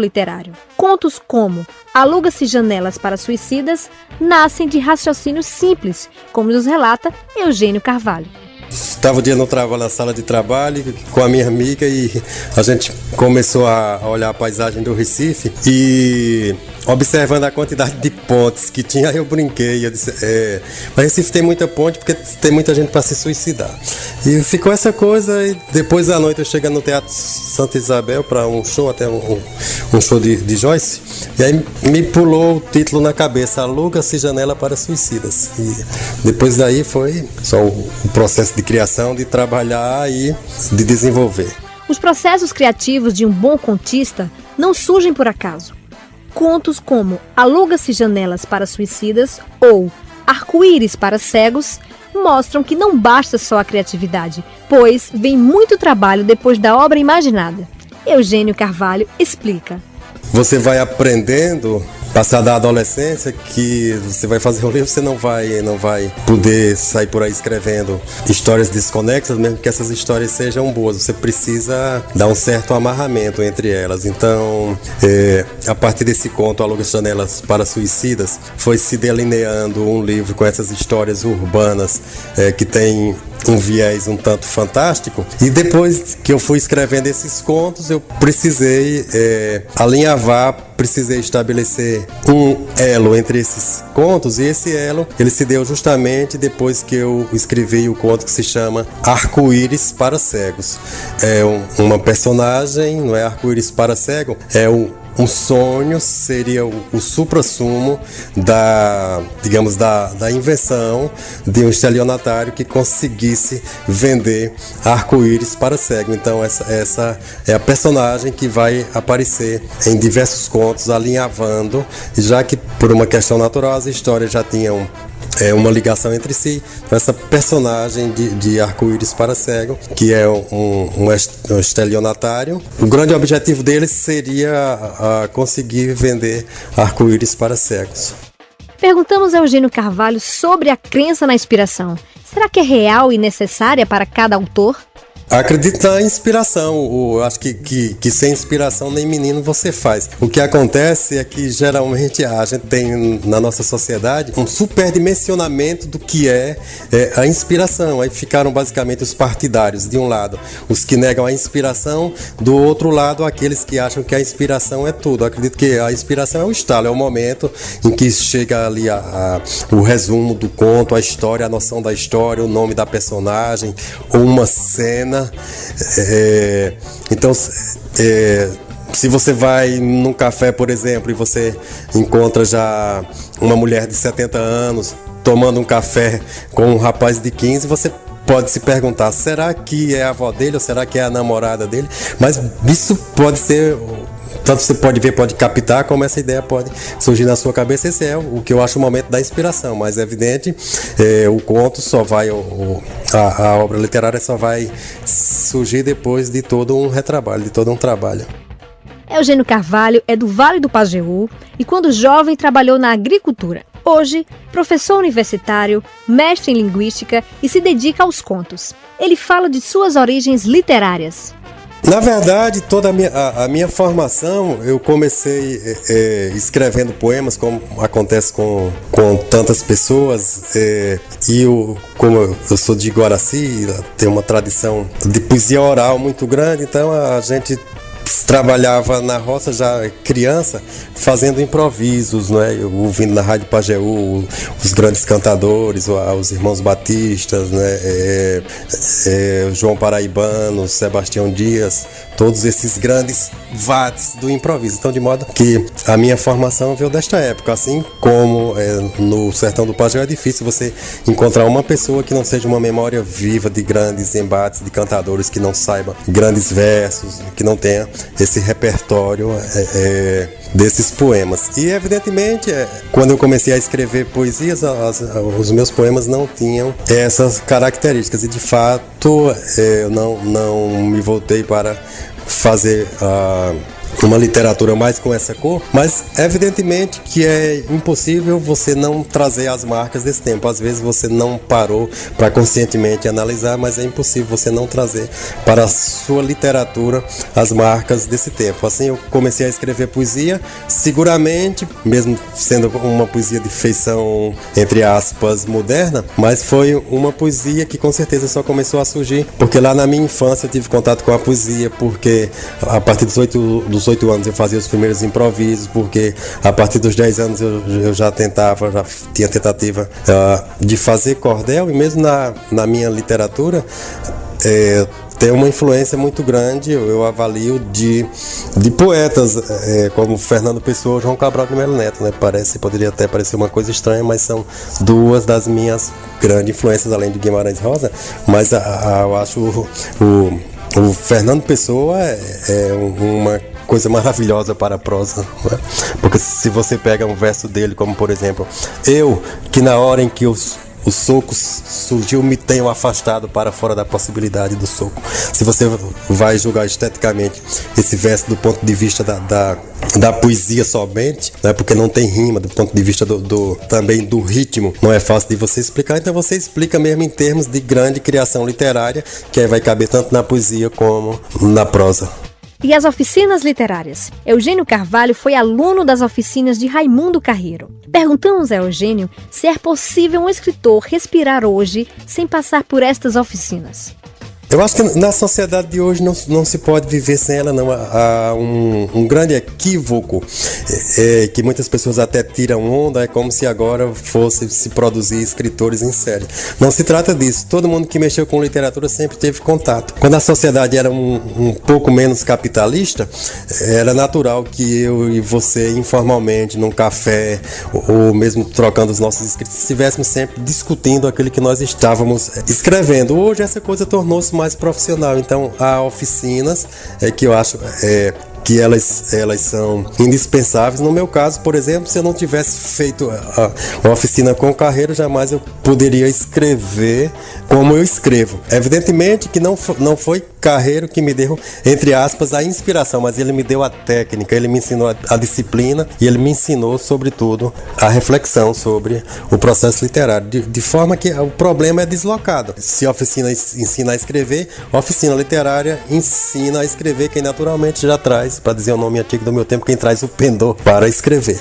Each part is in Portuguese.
literário. Contos como Aluga-se Janelas para Suicidas nascem de raciocínios simples, como nos relata Eugênio Carvalho. Estava um dia no trabalho, na sala de trabalho com a minha amiga e a gente começou a olhar a paisagem do Recife e observando a quantidade de pontes que tinha, eu brinquei, eu disse, mas Recife tem muita ponte porque tem muita gente para se suicidar. E ficou essa coisa e depois à noite eu cheguei no Teatro Santa Isabel para um show, até um show de Joyce, e aí me pulou o título na cabeça, Aluga-se Janela para Suicidas. E depois daí foi só o processo de criação, de trabalhar e de desenvolver. Os processos criativos de um bom contista não surgem por acaso. Contos como Aluga-se Janelas para Suicidas ou Arco-Íris para Cegos mostram que não basta só a criatividade, pois vem muito trabalho depois da obra imaginada. Eugênio Carvalho explica. Você vai aprendendo, passar da adolescência, que você vai fazer um livro, você não vai poder sair por aí escrevendo histórias desconexas, mesmo que essas histórias sejam boas. Você precisa dar um certo amarramento entre elas. Então, a partir desse conto, Aluga-se Janelas para Suicidas, foi se delineando um livro com essas histórias urbanas que tem um viés um tanto fantástico, e depois que eu fui escrevendo esses contos, eu precisei alinhavar, precisei estabelecer um elo entre esses contos, e esse elo, ele se deu justamente depois que eu escrevi o conto que se chama Arco-Íris para Cegos. É uma personagem, não é arco-íris para cego, é um sonho, seria o suprassumo da invenção de um estelionatário que conseguisse vender arco-íris para cego. Então essa é a personagem que vai aparecer em diversos contos, alinhavando, já que por uma questão natural as histórias já tinham uma ligação entre si. Então, essa personagem de Arco-Íris para Cego, que é um estelionatário, o grande objetivo dele seria conseguir vender arco-íris para cegos. Perguntamos a Eugênio Carvalho sobre a crença na inspiração. Será que é real e necessária para cada autor? Acredito na inspiração. Eu acho que sem inspiração nem menino você faz. O que acontece é que geralmente a gente tem na nossa sociedade um superdimensionamento do que é a inspiração. Aí ficaram basicamente os partidários, de um lado os que negam a inspiração, do outro lado aqueles que acham que a inspiração é tudo. Eu acredito que a inspiração é o estalo, é o momento em que chega ali o resumo do conto, a história, a noção da história, o nome da personagem, ou uma cena. Então, se você vai num café, por exemplo, e você encontra já uma mulher de 70 anos tomando um café com um rapaz de 15, você pode se perguntar, será que é a avó dele ou será que é a namorada dele? Mas isso pode ser, tanto você pode ver, pode captar, como essa ideia pode surgir na sua cabeça. Esse é o que eu acho o momento da inspiração, mas é evidente, o conto só vai, a obra literária só vai surgir depois de todo um retrabalho, de todo um trabalho. Eugênio Carvalho é do Vale do Pajeú e quando jovem trabalhou na agricultura. Hoje, professor universitário, mestre em linguística e se dedica aos contos. Ele fala de suas origens literárias. Na verdade, toda a minha formação, eu comecei escrevendo poemas, como acontece com tantas pessoas, como eu sou de Guaraci, tem uma tradição de poesia oral muito grande, então a gente trabalhava na roça já criança, fazendo improvisos, né? Eu ouvindo na Rádio Pajeú os grandes cantadores, os irmãos Batistas, né? João Paraibano, Sebastião Dias, todos esses grandes vates do improviso. Então, de modo que a minha formação veio desta época, assim como no sertão do Pajeú é difícil você encontrar uma pessoa que não seja uma memória viva de grandes embates, de cantadores que não saibam grandes versos, que não tenha esse repertório desses poemas. E evidentemente, quando eu comecei a escrever poesias, os meus poemas não tinham essas características e de fato eu não me voltei para fazer uma literatura mais com essa cor, mas evidentemente que é impossível você não trazer as marcas desse tempo. Às vezes você não parou para conscientemente analisar, mas é impossível você não trazer para a sua literatura as marcas desse tempo. Assim eu comecei a escrever poesia, seguramente, mesmo sendo uma poesia de feição, entre aspas, moderna, mas foi uma poesia que com certeza só começou a surgir porque lá na minha infância eu tive contato com a poesia, porque a partir dos 8 anos eu fazia os primeiros improvisos, porque a partir dos 10 anos eu já tinha tentativa de fazer cordel, e mesmo na minha literatura tem uma influência muito grande, eu avalio, de poetas como Fernando Pessoa ou João Cabral de Melo Neto, né? Poderia até parecer uma coisa estranha, mas são duas das minhas grandes influências, além de Guimarães Rosa. Mas eu acho o Fernando Pessoa é uma coisa maravilhosa para a prosa, né? Porque se você pega um verso dele, como por exemplo, eu, que na hora em que os socos surgiu, me tenho afastado para fora da possibilidade do soco. Se você vai julgar esteticamente esse verso do ponto de vista da poesia somente, né, porque não tem rima, do ponto de vista também do ritmo, não é fácil de você explicar, então você explica mesmo em termos de grande criação literária, que aí vai caber tanto na poesia como na prosa. E as oficinas literárias? Eugênio Carvalho foi aluno das oficinas de Raimundo Carreiro. Perguntamos a Eugênio se é possível um escritor respirar hoje sem passar por estas oficinas. Eu acho que na sociedade de hoje não se pode viver sem ela, não. Há um grande equívoco que muitas pessoas até tiram onda, é como se agora fosse se produzir escritores em série. Não se trata disso. Todo mundo que mexeu com literatura sempre teve contato. Quando a sociedade era um pouco menos capitalista, era natural que eu e você, informalmente, num café, ou mesmo trocando os nossos escritos, estivéssemos sempre discutindo aquilo que nós estávamos escrevendo. Hoje essa coisa tornou-se mais profissional, então há oficinas que eu acho que elas são indispensáveis. No meu caso, por exemplo, se eu não tivesse feito a oficina com o Carreiro, jamais eu poderia escrever como eu escrevo. Evidentemente que não foi Carreiro que me deu, entre aspas, a inspiração, mas ele me deu a técnica, ele me ensinou a disciplina e ele me ensinou, sobretudo, a reflexão sobre o processo literário, de forma que o problema é deslocado. Se a oficina ensina a escrever, a oficina literária ensina a escrever quem naturalmente já traz, para dizer o nome antigo do meu tempo, quem traz o pendor para escrever.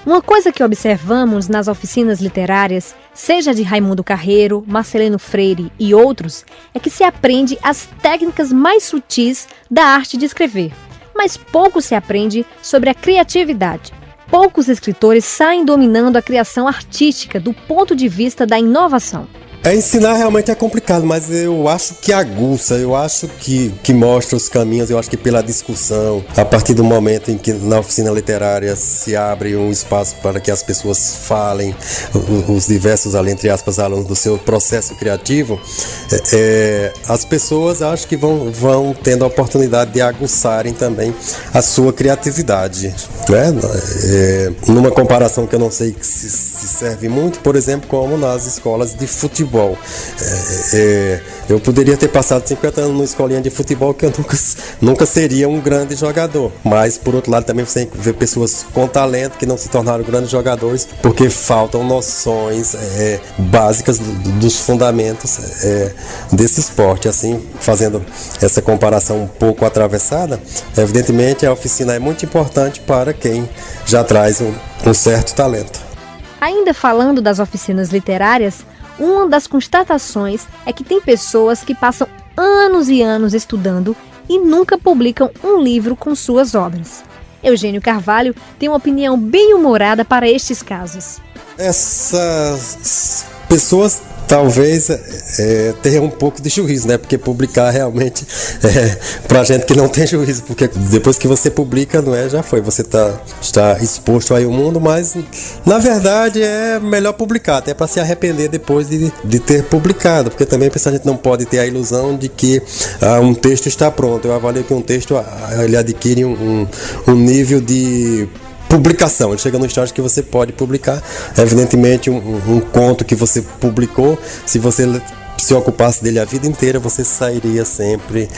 Uma coisa que observamos nas oficinas literárias, seja de Raimundo Carreiro, Marcelino Freire e outros, é que se aprende as técnicas mais sutis da arte de escrever, mas pouco se aprende sobre a criatividade. Poucos escritores saem dominando a criação artística do ponto de vista da inovação. Ensinar realmente é complicado, mas eu acho que aguça, eu acho que mostra os caminhos, eu acho que pela discussão, a partir do momento em que na oficina literária se abre um espaço para que as pessoas falem, os diversos, entre aspas, alunos do seu processo criativo, as pessoas acho que vão tendo a oportunidade de aguçarem também a sua criatividade, né? Numa comparação que eu não sei se serve muito, por exemplo, como nas escolas de futebol. Eu poderia ter passado 50 anos numa escolinha de futebol que eu nunca seria um grande jogador, mas por outro lado também você vê pessoas com talento que não se tornaram grandes jogadores porque faltam noções básicas dos fundamentos desse esporte. Assim, fazendo essa comparação um pouco atravessada, evidentemente a oficina é muito importante para quem já traz um certo talento. Ainda falando das oficinas literárias, uma das constatações é que tem pessoas que passam anos e anos estudando e nunca publicam um livro com suas obras. Eugênio Carvalho tem uma opinião bem humorada para estes casos. Essas pessoas talvez tenha um pouco de juízo, né? Porque publicar realmente pra gente que não tem juízo, porque depois que você publica, não é, já foi, você está exposto aí ao mundo, mas na verdade é melhor publicar, até para se arrepender depois de ter publicado, porque também a gente não pode ter a ilusão de que um texto está pronto. Eu avalio que um texto ele adquire um nível de publicação, ele chega no estágio que você pode publicar. Evidentemente um conto que você publicou, se você se ocupasse dele a vida inteira, você sairia sempre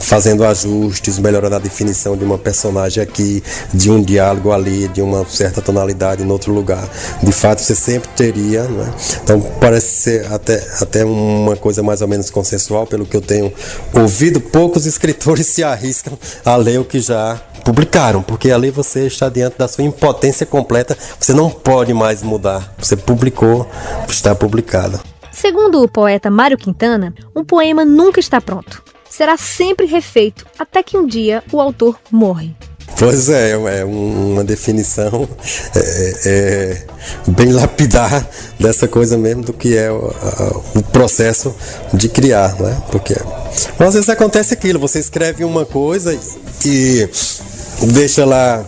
fazendo ajustes, melhorando a definição de uma personagem aqui, de um diálogo ali, de uma certa tonalidade em outro lugar. De fato, você sempre teria, né? Então parece ser até uma coisa mais ou menos consensual, pelo que eu tenho ouvido. Poucos escritores se arriscam a ler o que já publicaram, porque ali você está diante da sua impotência completa, você não pode mais mudar. Você publicou, está publicado. Segundo o poeta Mário Quintana, um poema nunca está pronto. Será sempre refeito até que um dia o autor morre. Pois é uma definição bem lapidar dessa coisa mesmo do que é o processo de criar, né? Porque às vezes acontece aquilo, você escreve uma coisa e deixa lá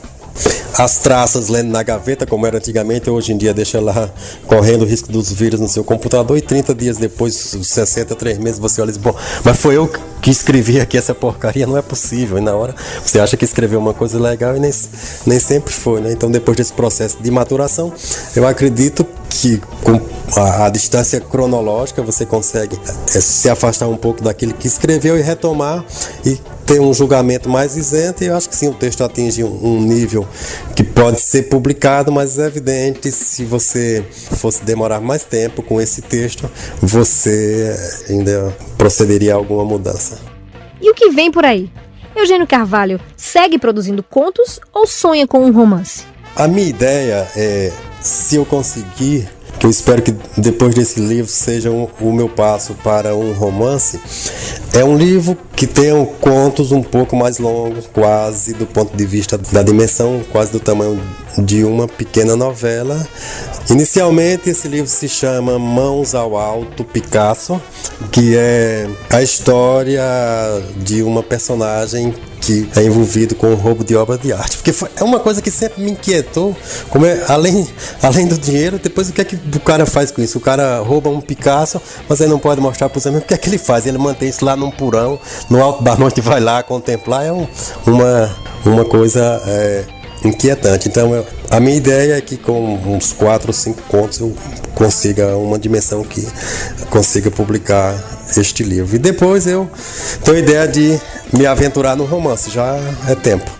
as traças lendo na gaveta, como era antigamente, hoje em dia deixa lá correndo o risco dos vírus no seu computador, e 30 dias depois, 63 meses, você olha e diz, bom, mas foi eu que escrevi aqui essa porcaria, não é possível. E na hora você acha que escreveu uma coisa legal e nem sempre foi, né? Então, depois desse processo de maturação, eu acredito que com a distância cronológica você consegue se afastar um pouco daquilo que escreveu e retomar e ter um julgamento mais isento. E eu acho que sim, o texto atinge um nível que pode ser publicado, mas é evidente, se você fosse demorar mais tempo com esse texto, você ainda procederia a alguma mudança. E o que vem por aí? Eugênio Carvalho segue produzindo contos ou sonha com um romance? A minha ideia é, se eu conseguir, que eu espero que depois desse livro seja o meu passo para um romance, é um livro que tenha contos um pouco mais longos, quase do ponto de vista da dimensão, quase do tamanho de uma pequena novela. Inicialmente esse livro se chama Mãos ao Alto, Picasso, que é a história de uma personagem que é envolvido com o roubo de obra de arte, porque é uma coisa que sempre me inquietou, como é, além do dinheiro, depois o que é que o cara faz com isso? O cara rouba um Picasso, mas aí não pode mostrar para os amigos, o que é que ele faz? Ele mantém isso lá num porão, no alto da noite, vai lá contemplar, uma coisa inquietante. Então a minha ideia é que com uns 4 ou 5 contos eu consiga uma dimensão que consiga publicar este livro. E depois eu tenho a ideia de me aventurar no romance, já é tempo.